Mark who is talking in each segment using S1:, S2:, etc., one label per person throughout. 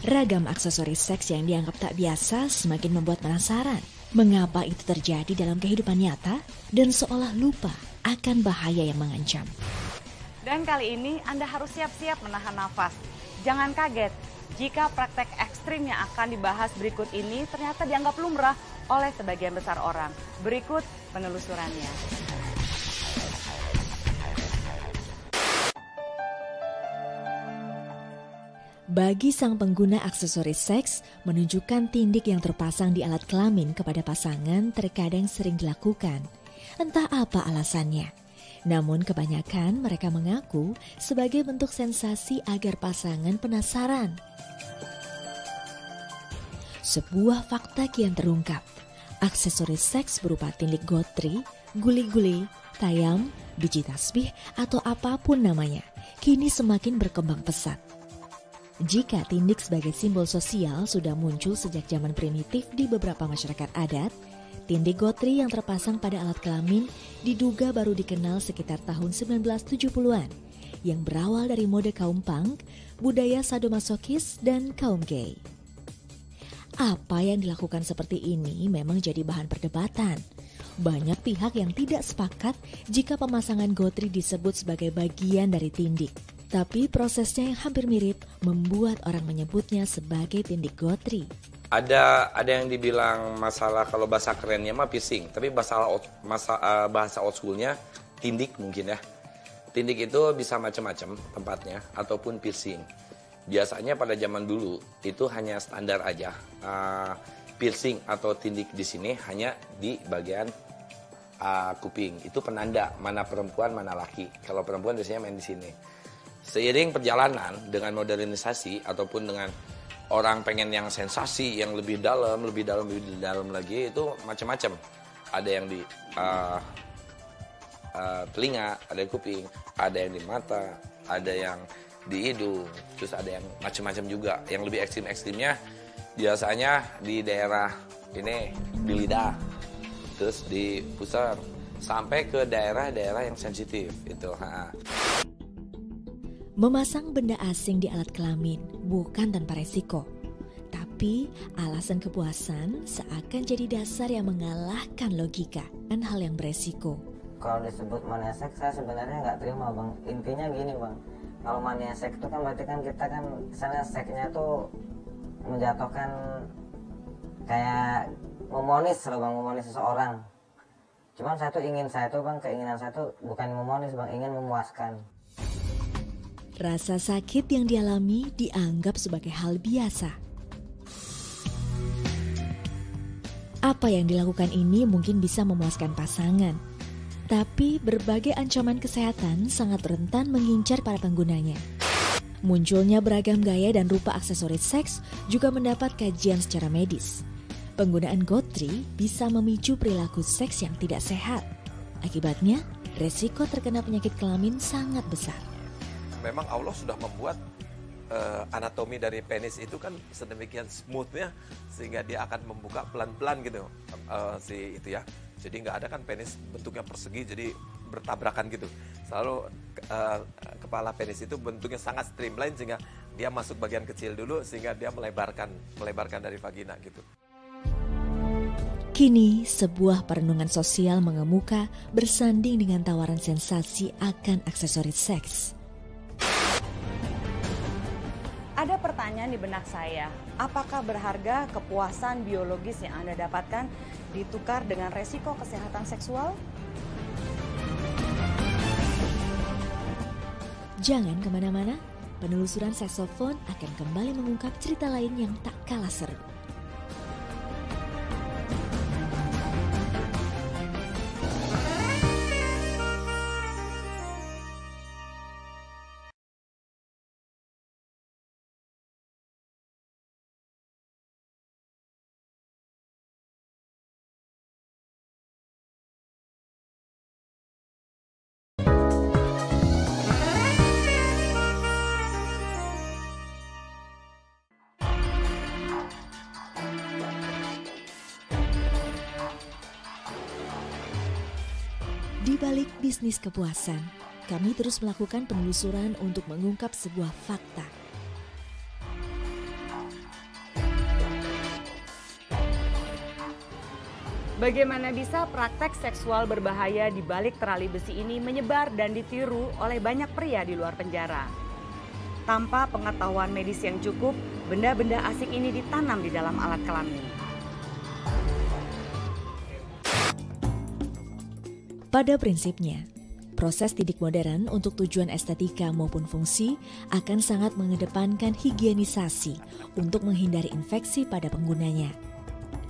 S1: Ragam aksesoris seks yang dianggap tak biasa semakin membuat penasaran. Mengapa itu terjadi dalam kehidupan nyata dan seolah lupa akan bahaya yang mengancam.
S2: Dan kali ini Anda harus siap-siap menahan nafas. Jangan kaget jika praktek ekstrim yang akan dibahas berikut ini ternyata dianggap lumrah oleh sebagian besar orang. Berikut penelusurannya.
S1: Bagi sang pengguna aksesoris seks, menunjukkan tindik yang terpasang di alat kelamin kepada pasangan terkadang sering dilakukan. Entah apa alasannya. Namun kebanyakan mereka mengaku sebagai bentuk sensasi agar pasangan penasaran. Sebuah fakta kian terungkap. Aksesoris seks berupa tindik gotri, guli-guli, tayam, biji tasbih, atau apapun namanya, kini semakin berkembang pesat. Jika tindik sebagai simbol sosial sudah muncul sejak zaman primitif di beberapa masyarakat adat, tindik gotri yang terpasang pada alat kelamin diduga baru dikenal sekitar tahun 1970-an, yang berawal dari mode kaum punk, budaya sadomasokis, dan kaum gay. Apa yang dilakukan seperti ini memang jadi bahan perdebatan. Banyak pihak yang tidak sepakat jika pemasangan gotri disebut sebagai bagian dari tindik. Tapi prosesnya yang hampir mirip membuat orang menyebutnya sebagai tindik gotri.
S3: Ada yang dibilang masalah kalau bahasa kerennya mah piercing, tapi bahasa old schoolnya tindik mungkin ya. Tindik itu bisa macam-macam tempatnya ataupun piercing. Biasanya pada zaman dulu itu hanya standar aja. Piercing atau tindik di sini hanya di bagian kuping. Itu penanda mana perempuan mana laki. Kalau perempuan biasanya main di sini. Seiring perjalanan dengan modernisasi ataupun dengan orang pengen yang sensasi yang lebih dalam lagi itu macam-macam. Ada yang di telinga, ada yang kuping, ada yang di mata, ada yang di hidung, terus ada yang macam-macam juga. Yang lebih ekstrim-ekstrimnya biasanya di daerah ini di lidah, terus di pusar sampai ke daerah-daerah yang sensitif itu.
S1: Memasang benda asing di alat kelamin bukan tanpa resiko. Tapi alasan kepuasan seakan jadi dasar yang mengalahkan logika dan hal yang beresiko.
S4: Kalau disebut mania seks saya sebenarnya nggak terima bang. Intinya gini bang, kalau mania seks itu kan berarti kan kita kan misalnya seksnya tuh menjatuhkan kayak memonis loh bang, memonis seseorang. Cuman keinginan saya tuh bukan memonis bang, ingin memuaskan.
S1: Rasa sakit yang dialami dianggap sebagai hal biasa. Apa yang dilakukan ini mungkin bisa memuaskan pasangan. Tapi berbagai ancaman kesehatan sangat rentan mengincar para penggunanya. Munculnya beragam gaya dan rupa aksesoris seks juga mendapat kajian secara medis. Penggunaan gotri bisa memicu perilaku seks yang tidak sehat. Akibatnya, resiko terkena penyakit kelamin sangat besar.
S5: Memang Allah sudah membuat anatomi dari penis itu kan sedemikian smoothnya sehingga dia akan membuka pelan-pelan gitu itu ya. Jadi nggak ada kan penis bentuknya persegi jadi bertabrakan gitu. Selalu kepala penis itu bentuknya sangat streamline sehingga dia masuk bagian kecil dulu sehingga dia melebarkan dari vagina gitu.
S1: Kini sebuah perenungan sosial mengemuka bersanding dengan tawaran sensasi akan aksesoris seks.
S2: Ada pertanyaan di benak saya, apakah berharga kepuasan biologis yang Anda dapatkan ditukar dengan resiko kesehatan seksual?
S1: Jangan kemana-mana, penelusuran saksofon akan kembali mengungkap cerita lain yang tak kalah seru. Di balik bisnis kepuasan, kami terus melakukan penelusuran untuk mengungkap sebuah fakta.
S2: Bagaimana bisa praktek seksual berbahaya di balik terali besi ini menyebar dan ditiru oleh banyak pria di luar penjara? Tanpa pengetahuan medis yang cukup, benda-benda asing ini ditanam di dalam alat kelamin.
S1: Pada prinsipnya, proses didik modern untuk tujuan estetika maupun fungsi akan sangat mengedepankan higienisasi untuk menghindari infeksi pada penggunanya.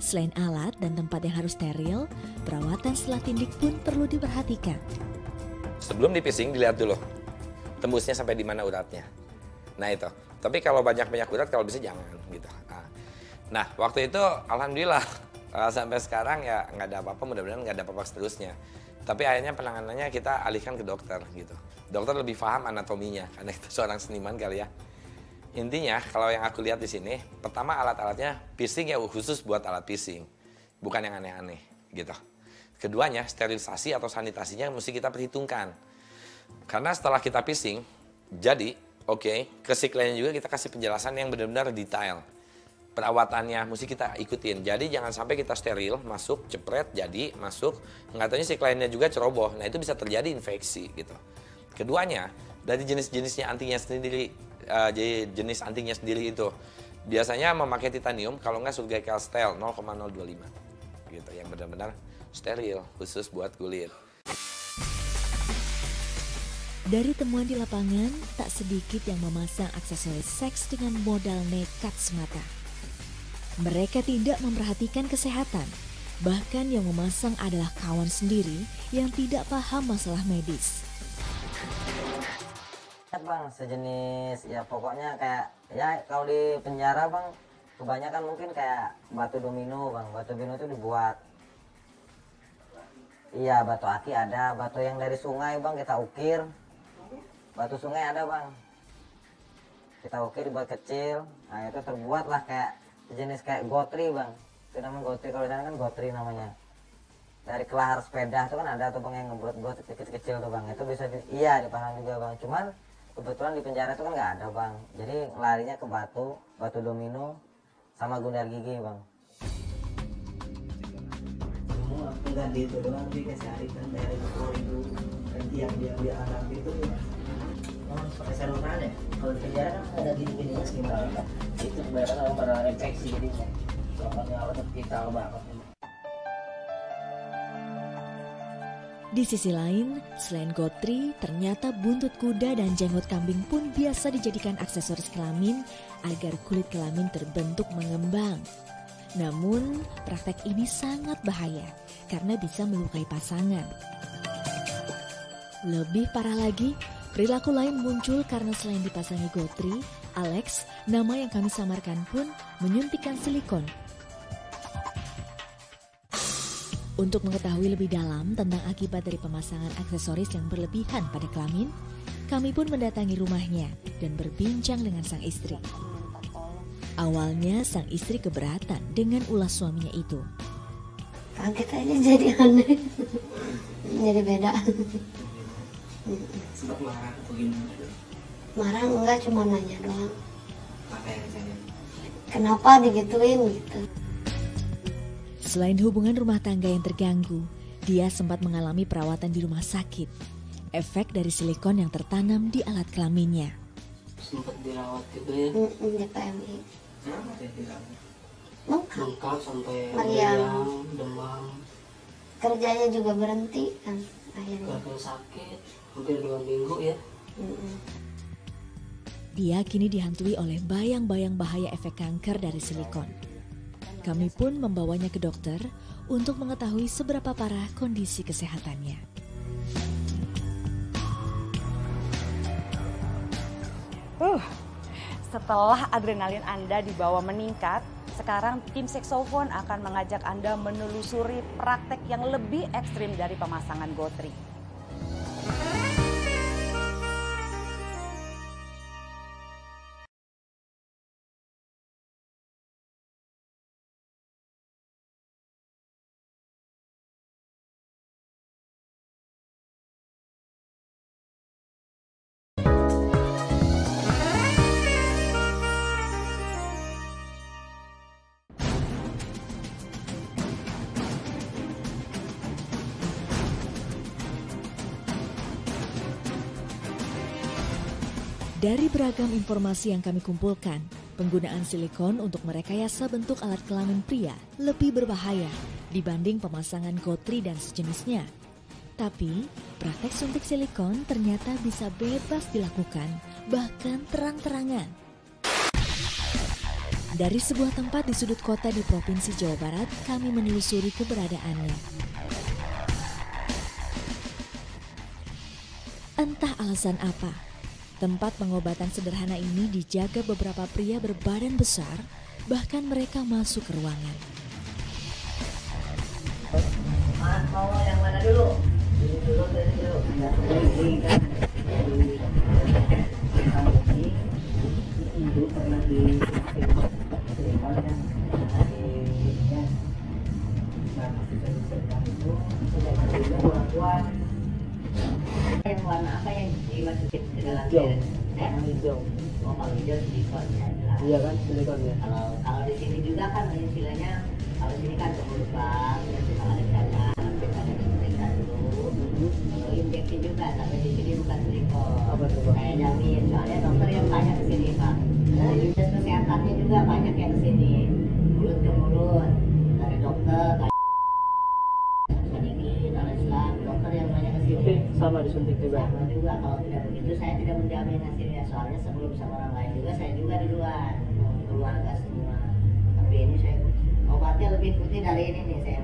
S1: Selain alat dan tempat yang harus steril, perawatan setelah tindik pun perlu diperhatikan.
S3: Sebelum di-piercing dilihat dulu, tembusnya sampai di mana uratnya. Nah itu, tapi kalau banyak-banyak urat kalau bisa jangan gitu. Nah waktu itu alhamdulillah sampai sekarang ya nggak ada apa-apa, mudah-mudahan nggak ada apa-apa seterusnya. Tapi akhirnya penanganannya kita alihkan ke dokter gitu. Dokter lebih paham anatominya karena kita seorang seniman kali ya. Intinya kalau yang aku lihat di sini, pertama alat-alatnya piercing ya khusus buat alat piercing, bukan yang aneh-aneh gitu. Keduanya sterilisasi atau sanitasinya mesti kita perhitungkan. Karena setelah kita piercing, jadi ke si kliennya juga kita kasih penjelasan yang benar-benar detail. Perawatannya mesti kita ikutin. Jadi jangan sampai kita steril, masuk, cepret, jadi, masuk. Nggak taunya si kliennya juga ceroboh. Nah itu bisa terjadi infeksi gitu. Keduanya, dari jenis-jenisnya antinya sendiri, jadi jenis antinya sendiri itu biasanya memakai titanium, kalau nggak surgical steel 0,025 gitu, yang benar-benar steril khusus buat kulit.
S1: Dari temuan di lapangan, tak sedikit yang memasang aksesoris seks dengan modal nekat semata. Mereka tidak memperhatikan kesehatan, bahkan yang memasang adalah kawan sendiri yang tidak paham masalah medis.
S4: Bang, sejenis ya pokoknya kayak ya kalau di penjara bang kebanyakan mungkin kayak batu domino bang. Batu domino itu dibuat, iya batu aki ada, batu yang dari sungai bang kita ukir, batu sungai ada bang, kita ukir dibuat kecil. Nah itu terbuat lah kayak sejenis kayak gotri bang, itu namanya gotri, kalau di sana kan gotri namanya. Dari kelahar sepeda itu kan ada tuh bang yang ngebuat kecil-kecil tuh bang, itu bisa iya dipasang juga bang. Cuman kebetulan di penjara itu kan nggak ada bang, jadi larinya ke batu domino sama gundar gigi bang.
S6: Semua enggak itu doang, dikasih arikan dari itu nanti yang dia anak itu harus pakai saluran ya. Kalau di penjara kan ada gini-gini gimana? Itu kebanyakan orang pada infeksi jadinya. Soalnya otot kita banget.
S1: Di sisi lain, selain gotri, ternyata buntut kuda dan jenggot kambing pun biasa dijadikan aksesoris kelamin agar kulit kelamin terbentuk mengembang. Namun, praktek ini sangat bahaya karena bisa melukai pasangan. Lebih parah lagi, perilaku lain muncul karena selain dipasangi gotri, Alex, nama yang kami samarkan pun menyuntikkan silikon. Untuk mengetahui lebih dalam tentang akibat dari pemasangan aksesoris yang berlebihan pada kelamin, kami pun mendatangi rumahnya dan berbincang dengan sang istri. Awalnya sang istri keberatan dengan ulah suaminya itu.
S7: Kaget aja jadi aneh, jadi beda.
S6: Sempat marah atau gimana?
S7: Marah enggak, cuma nanya doang.
S6: Apa yang saya?
S7: Kenapa digituin gitu?
S1: Selain hubungan rumah tangga yang terganggu, dia sempat mengalami perawatan di rumah sakit. Efek dari silikon yang tertanam di alat kelaminnya.
S6: Sempat dirawat gitu ya?
S7: Di PMI.
S6: Kenapa ya dirawat?
S7: Bengkak
S6: sampai
S7: meriang,
S6: demam.
S7: Kerjanya juga berhenti kan akhirnya.
S6: Gagal sakit, hampir 2 minggu ya.
S1: Dia kini dihantui oleh bayang-bayang bahaya efek kanker dari silikon. Kami pun membawanya ke dokter untuk mengetahui seberapa parah kondisi kesehatannya.
S2: Setelah adrenalin Anda dibawa meningkat, sekarang tim Seksofon akan mengajak Anda menelusuri praktek yang lebih ekstrim dari pemasangan gotri.
S1: Dari beragam informasi yang kami kumpulkan, penggunaan silikon untuk merekayasa bentuk alat kelamin pria lebih berbahaya dibanding pemasangan gotri dan sejenisnya. Tapi, praktek suntik silikon ternyata bisa bebas dilakukan, bahkan terang-terangan. Dari sebuah tempat di sudut kota di Provinsi Jawa Barat, kami menelusuri keberadaannya. Entah alasan apa, tempat pengobatan sederhana ini dijaga beberapa pria berbadan besar, bahkan mereka masuk ke ruangan.
S6: Mau yang mana dulu? Dulu. Ibu pernah di yang warna apa yang dimasukin ke dalam hijau. Oh, kalau hijau silikon ya. Iya kan silikon ya. Kalau di sini juga kan istilahnya kalau sini kan kemudian yang suka ada jalan, kita ada mereka dulu. Kalau injeksi juga, tapi di sini bukan silikon. Apa tuh? Kayak jamin, soalnya dokter yang banyak ke sini Pak. Dari dinas kesehatannya juga banyak yang ke sini. Mulut ke mulut, dari dokter, dokter yang banyak ke sini. Sama disuntik juga. Sama juga. Kalau tidak begitu saya tidak menjamin hasilnya. Soalnya sebelum sama orang lain juga saya juga duluan keluarga semua. Tapi ini saya obatnya lebih putih dari ini nih saya.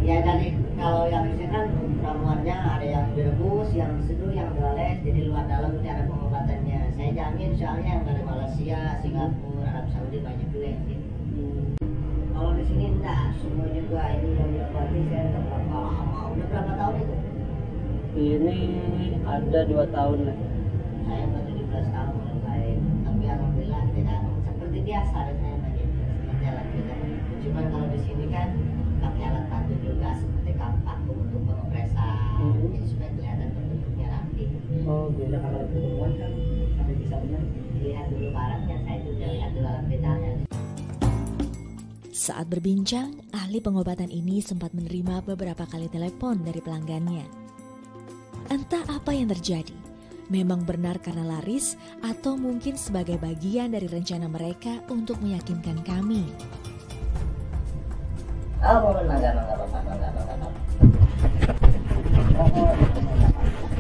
S6: Ya dari kalau yang ini kan ramuannya ada yang direbus, yang seduh, yang dioles. Jadi luar dalam cara pengobatannya. Saya jamin soalnya yang dari Malaysia, Singapura, Arab Saudi banyak juga yang sini. Kalau di sini enggak, semua juga ini yang diobati saya udah berapa lama, udah berapa tahun itu? Ini ada 2 tahun lah. Saya udah 17 tahun mulai, tapi alhamdulillah tidak seperti biasa rasanya begitu, seperti alat kita. Cuma kalau di sini kan pakai alat bantu juga seperti vakum untuk pengopresan, jadi supaya kelihatan bentuknya rapi. Oh, bila kalau perempuan kan sampai bisa benar. Lihat dulu baratnya, saya juga lihat dulu alat bedanya.
S1: Saat berbincang, ahli pengobatan ini sempat menerima beberapa kali telepon dari pelanggannya. Entah apa yang terjadi, memang benar karena laris atau mungkin sebagai bagian dari rencana mereka untuk meyakinkan kami.
S6: Oh, enggak apa-apa.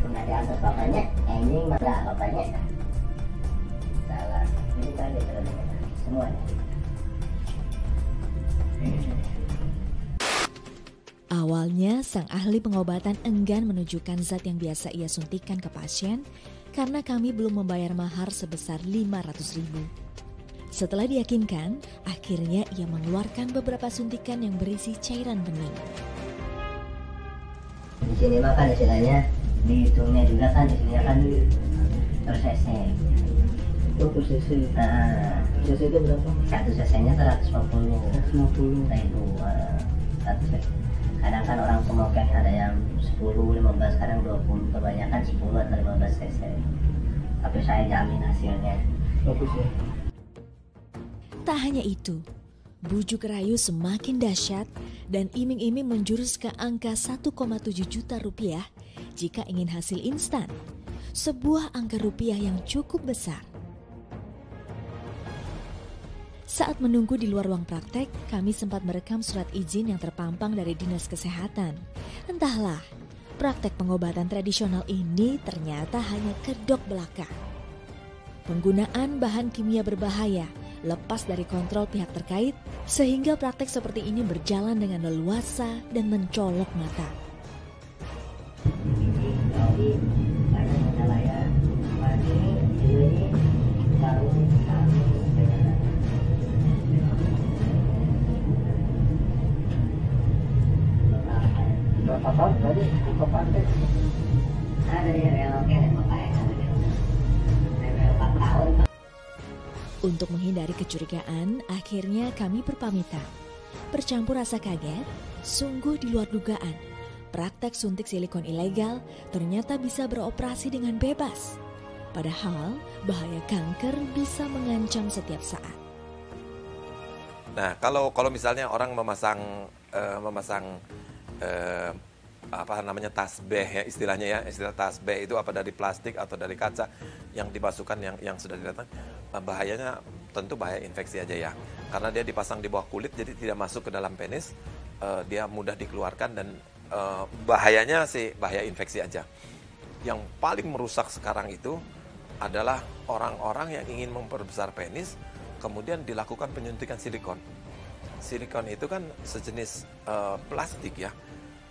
S6: Nggak dianggap bapaknya, ini enggak bapaknya. Salah, ini kan semuanya.
S1: Awalnya, sang ahli pengobatan enggan menunjukkan zat yang biasa ia suntikan ke pasien karena kami belum membayar mahar sebesar 500.000. Setelah diyakinkan, akhirnya ia mengeluarkan beberapa suntikan yang berisi cairan bening.
S6: Di sini makan istilahnya, dihitungnya juga kan, di sini kan per cc. Oh, per cc. Nah, cc itu berapa? 1 cc-nya 150. 150. Nah itu 100 cc. Kadang kan orang pemakaian ada yang 10, 15, kadang 20, kebanyakan 10 atau 15 cc. Tapi saya jamin hasilnya. Bagus ya.
S1: Tak hanya itu, bujuk rayu semakin dahsyat dan iming-iming menjurus ke angka 1,7 juta rupiah jika ingin hasil instan. Sebuah angka rupiah yang cukup besar. Saat menunggu di luar ruang praktek, kami sempat merekam surat izin yang terpampang dari Dinas Kesehatan. Entahlah, praktek pengobatan tradisional ini ternyata hanya kedok belaka. Penggunaan bahan kimia berbahaya lepas dari kontrol pihak terkait, sehingga praktek seperti ini berjalan dengan leluasa dan mencolok mata.
S6: Berapa tahun tadi ikut praktek? Dari
S1: Untuk menghindari kecurigaan, akhirnya kami berpamitan. Bercampur rasa kaget, sungguh di luar dugaan. Praktek suntik silikon ilegal ternyata bisa beroperasi dengan bebas. Padahal bahaya kanker bisa mengancam setiap saat.
S5: Nah, kalau misalnya orang memasang tasbih ya istilahnya ya, istilah tasbih itu apa dari plastik atau dari kaca yang dimasukkan yang sudah didatang, bahayanya tentu bahaya infeksi aja ya, karena dia dipasang di bawah kulit jadi tidak masuk ke dalam penis, dia mudah dikeluarkan dan bahayanya sih bahaya infeksi aja. Yang paling merusak sekarang itu adalah orang-orang yang ingin memperbesar penis kemudian dilakukan penyuntikan silikon. Silikon itu kan sejenis plastik ya.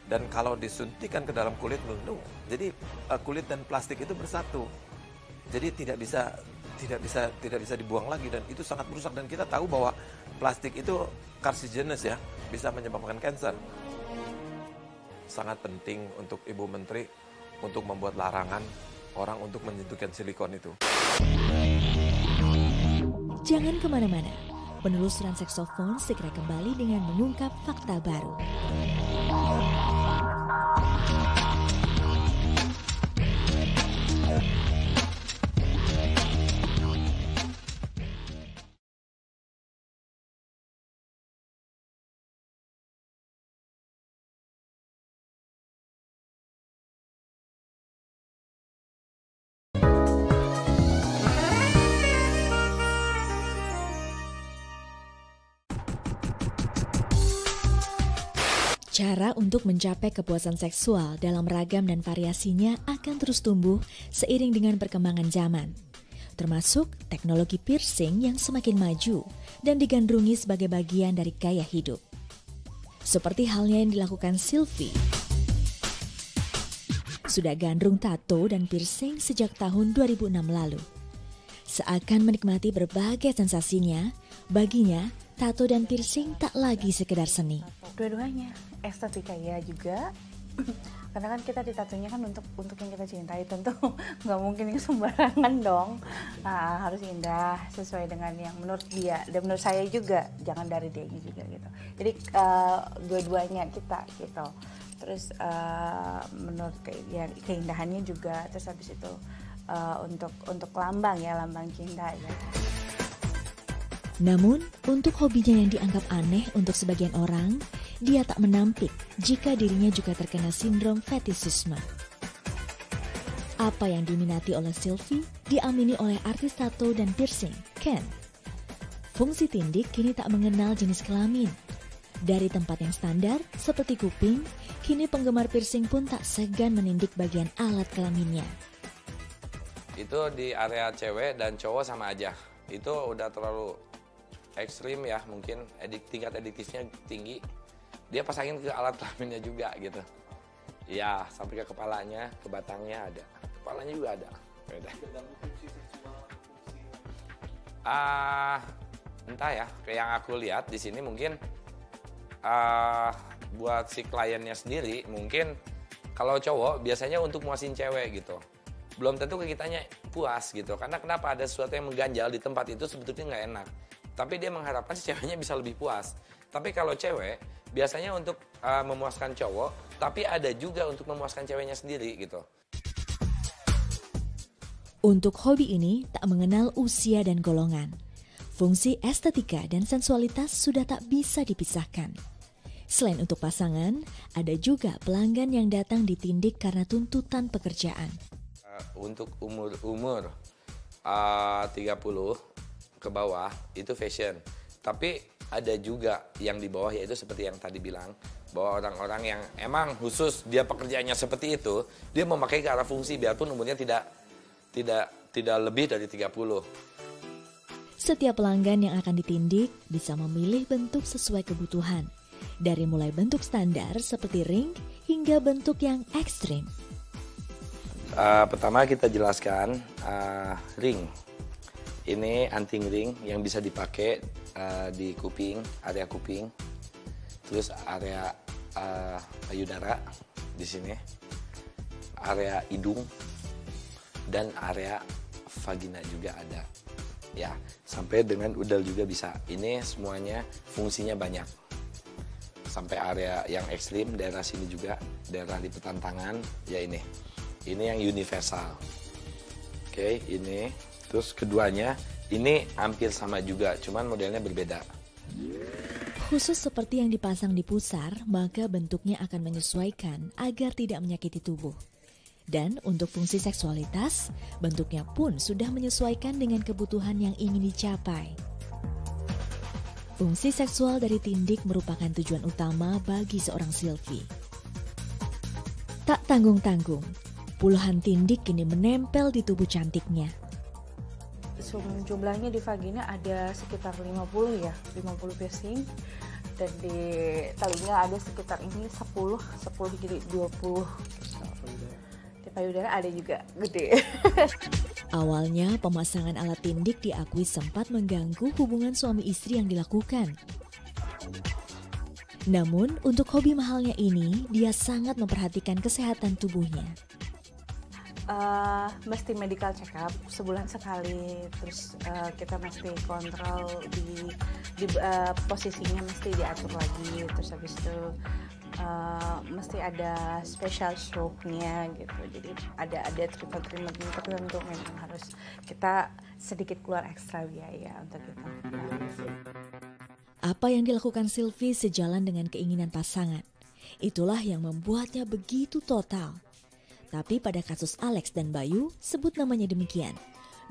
S5: Dan kalau disuntikan ke dalam kulit melindung, jadi kulit dan plastik itu bersatu. Jadi tidak bisa dibuang lagi dan itu sangat merusak, dan kita tahu bahwa plastik itu carcinogenes ya, bisa menyebabkan kanker. Sangat penting untuk Ibu Menteri untuk membuat larangan orang untuk menyuntikkan silikon itu.
S1: Jangan kemana-mana. Penelusuran Seksofon segera kembali dengan mengungkap fakta baru. Cara untuk mencapai kepuasan seksual dalam ragam dan variasinya akan terus tumbuh seiring dengan perkembangan zaman. Termasuk teknologi piercing yang semakin maju dan digandrungi sebagai bagian dari gaya hidup. Seperti halnya yang dilakukan Sylvie. Sudah gandrung tato dan piercing sejak tahun 2006 lalu. Seakan menikmati berbagai sensasinya, baginya tato dan piercing tak lagi sekedar seni.
S8: Dua-duanya, estetika ya juga. Karena kan kita ditatonya kan untuk yang kita cintai, tentu nggak mungkin yang sembarangan dong. Harus indah sesuai dengan yang menurut dia dan menurut saya juga, jangan dari dianya juga gitu. Jadi dua-duanya kita gitu. Terus menurut keindahannya juga, terus habis itu untuk lambang cinta ya.
S1: Namun, untuk hobinya yang dianggap aneh untuk sebagian orang, dia tak menampik jika dirinya juga terkena sindrom fetishisme. Apa yang diminati oleh Sylvie diamini oleh artis tato dan piercing, Ken. Fungsi tindik kini tak mengenal jenis kelamin. Dari tempat yang standar seperti kuping, kini penggemar piercing pun tak segan menindik bagian alat kelaminnya.
S3: Itu di area cewek dan cowok sama aja. Itu udah terlalu ekstrim ya, mungkin tingkat adiktifnya tinggi. Dia pasangin ke alat kelaminnya juga gitu. Ya, sampai ke kepalanya, ke batangnya ada. Kepalanya juga ada. Beda. Entah ya, kayak yang aku lihat di sini mungkin buat si kliennya sendiri, mungkin kalau cowok biasanya untuk muasin cewek gitu. Belum tentu ke kitanya puas gitu. Karena kenapa, ada sesuatu yang mengganjal di tempat itu sebetulnya nggak enak. Tapi dia mengharapkan si ceweknya bisa lebih puas. Tapi kalau cewek, biasanya untuk memuaskan cowok, tapi ada juga untuk memuaskan ceweknya sendiri gitu.
S1: Untuk hobi ini tak mengenal usia dan golongan. Fungsi estetika dan sensualitas sudah tak bisa dipisahkan. Selain untuk pasangan, ada juga pelanggan yang datang ditindik karena tuntutan pekerjaan.
S3: Untuk umur 30 ke bawah itu fashion, tapi ada juga yang di bawah, yaitu seperti yang tadi bilang, bahwa orang-orang yang emang khusus dia pekerjaannya seperti itu, dia memakai ke arah fungsi biarpun umurnya tidak lebih dari 30.
S1: Setiap pelanggan yang akan ditindik bisa memilih bentuk sesuai kebutuhan, dari mulai bentuk standar seperti ring hingga bentuk yang ekstrim.
S3: Pertama kita jelaskan ring. Ini anting ring yang bisa dipakai di kuping, area kuping, terus area payudara di sini, area hidung, dan area vagina juga ada. Ya, sampai dengan udel juga bisa. Ini semuanya fungsinya banyak. Sampai area yang ekstrim, daerah sini juga, daerah di tangan, ya ini. Ini yang universal. Oke, ini. Terus keduanya, ini hampir sama juga, cuman modelnya berbeda.
S1: Khusus seperti yang dipasang di pusar, maka bentuknya akan menyesuaikan agar tidak menyakiti tubuh. Dan untuk fungsi seksualitas, bentuknya pun sudah menyesuaikan dengan kebutuhan yang ingin dicapai. Fungsi seksual dari tindik merupakan tujuan utama bagi seorang Sylvie. Tak tanggung-tanggung, puluhan tindik kini menempel di tubuh cantiknya.
S8: Jumlahnya di vagina ada sekitar 50 piercing. Dan di telinga ada sekitar ini 10 jadi 20. Di payudara ada juga gede.
S1: Awalnya pemasangan alat tindik diakui sempat mengganggu hubungan suami istri yang dilakukan. Namun untuk hobi mahalnya ini, dia sangat memperhatikan kesehatan tubuhnya.
S8: Mesti medical check up sebulan sekali, terus kita mesti kontrol di posisinya mesti diatur lagi, terus habis itu mesti ada special stroke-nya gitu, jadi ada treatment tertentu memang harus kita sedikit keluar ekstra biaya untuk itu.
S1: Apa yang dilakukan Sylvie sejalan dengan keinginan pasangan, itulah yang membuatnya begitu total. Tapi pada kasus Alex dan Bayu, sebut namanya demikian,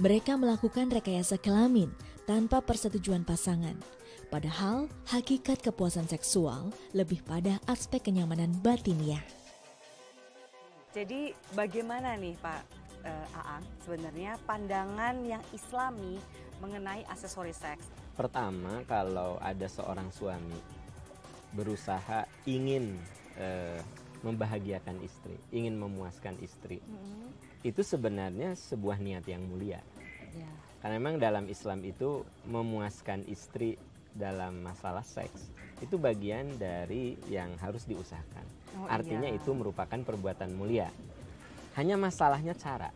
S1: mereka melakukan rekayasa kelamin tanpa persetujuan pasangan. Padahal hakikat kepuasan seksual lebih pada aspek kenyamanan batiniah.
S2: Jadi bagaimana nih Pak Aang sebenarnya pandangan yang islami mengenai aksesoris seks?
S9: Pertama, kalau ada seorang suami berusaha ingin membahagiakan istri, ingin memuaskan istri, itu sebenarnya sebuah niat yang mulia. Karena memang dalam Islam itu memuaskan istri dalam masalah seks itu bagian dari yang harus diusahakan. Artinya itu merupakan perbuatan mulia. Hanya masalahnya cara.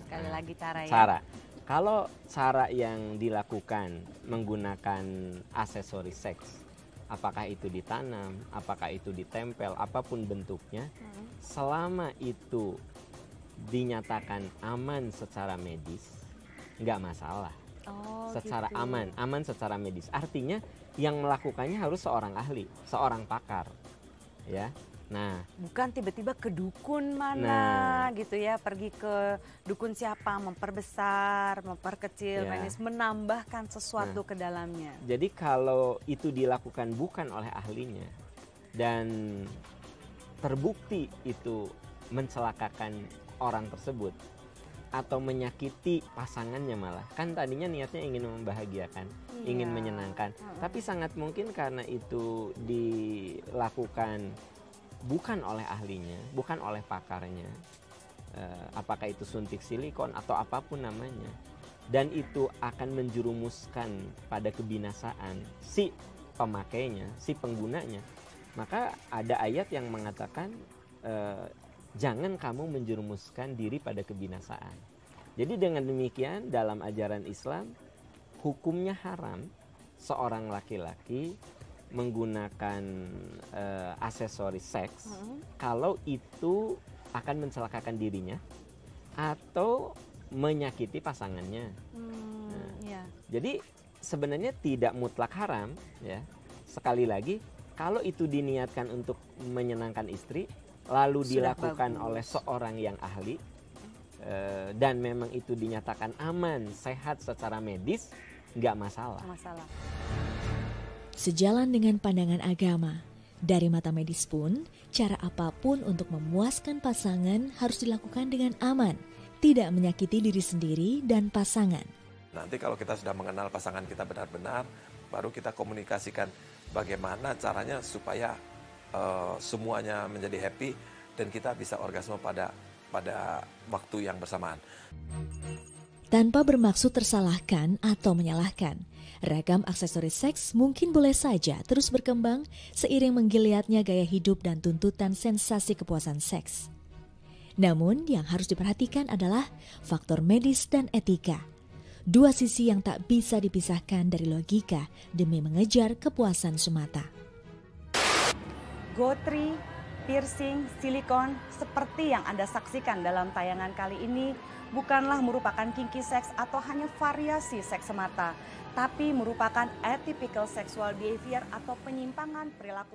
S2: Sekali lagi cara ya.
S9: Cara. Kalau cara yang dilakukan menggunakan aksesoris seks, apakah itu ditanam, apakah itu ditempel, apapun bentuknya, selama itu dinyatakan aman secara medis, nggak masalah. Secara gitu. aman secara medis. Artinya yang melakukannya harus seorang ahli, seorang pakar, ya. Nah,
S2: bukan tiba-tiba ke dukun mana gitu ya, pergi ke dukun siapa, memperbesar, memperkecil, menambahkan sesuatu ke dalamnya.
S9: Jadi kalau itu dilakukan bukan oleh ahlinya dan terbukti itu mencelakakan orang tersebut atau menyakiti pasangannya, malah kan tadinya niatnya ingin membahagiakan, ingin menyenangkan, tapi sangat mungkin karena itu dilakukan bukan oleh ahlinya, bukan oleh pakarnya, apakah itu suntik silikon atau apapun namanya, dan itu akan menjerumuskan pada kebinasaan si pemakainya, si penggunanya, maka ada ayat yang mengatakan jangan kamu menjerumuskan diri pada kebinasaan. Jadi dengan demikian dalam ajaran Islam hukumnya haram seorang laki-laki menggunakan aksesoris seks kalau itu akan mencelakakan dirinya atau menyakiti pasangannya. Jadi sebenarnya tidak mutlak haram, ya. Sekali lagi, kalau itu diniatkan untuk menyenangkan istri lalu dilakukan oleh seorang yang ahli dan memang itu dinyatakan aman, sehat secara medis, nggak masalah.
S1: Sejalan dengan pandangan agama, dari mata medis pun, cara apapun untuk memuaskan pasangan harus dilakukan dengan aman, tidak menyakiti diri sendiri dan pasangan.
S5: Nanti kalau kita sudah mengenal pasangan kita benar-benar, baru kita komunikasikan bagaimana caranya supaya semuanya menjadi happy dan kita bisa orgasme pada waktu yang bersamaan.
S1: Tanpa bermaksud tersalahkan atau menyalahkan, ragam aksesoris seks mungkin boleh saja terus berkembang seiring menggeliatnya gaya hidup dan tuntutan sensasi kepuasan seks. Namun yang harus diperhatikan adalah faktor medis dan etika. Dua sisi yang tak bisa dipisahkan dari logika demi mengejar kepuasan semata.
S2: Gotri Piercing, silikon, seperti yang Anda saksikan dalam tayangan kali ini, bukanlah merupakan kinky sex atau hanya variasi seks semata, tapi merupakan atypical sexual behavior atau penyimpangan perilaku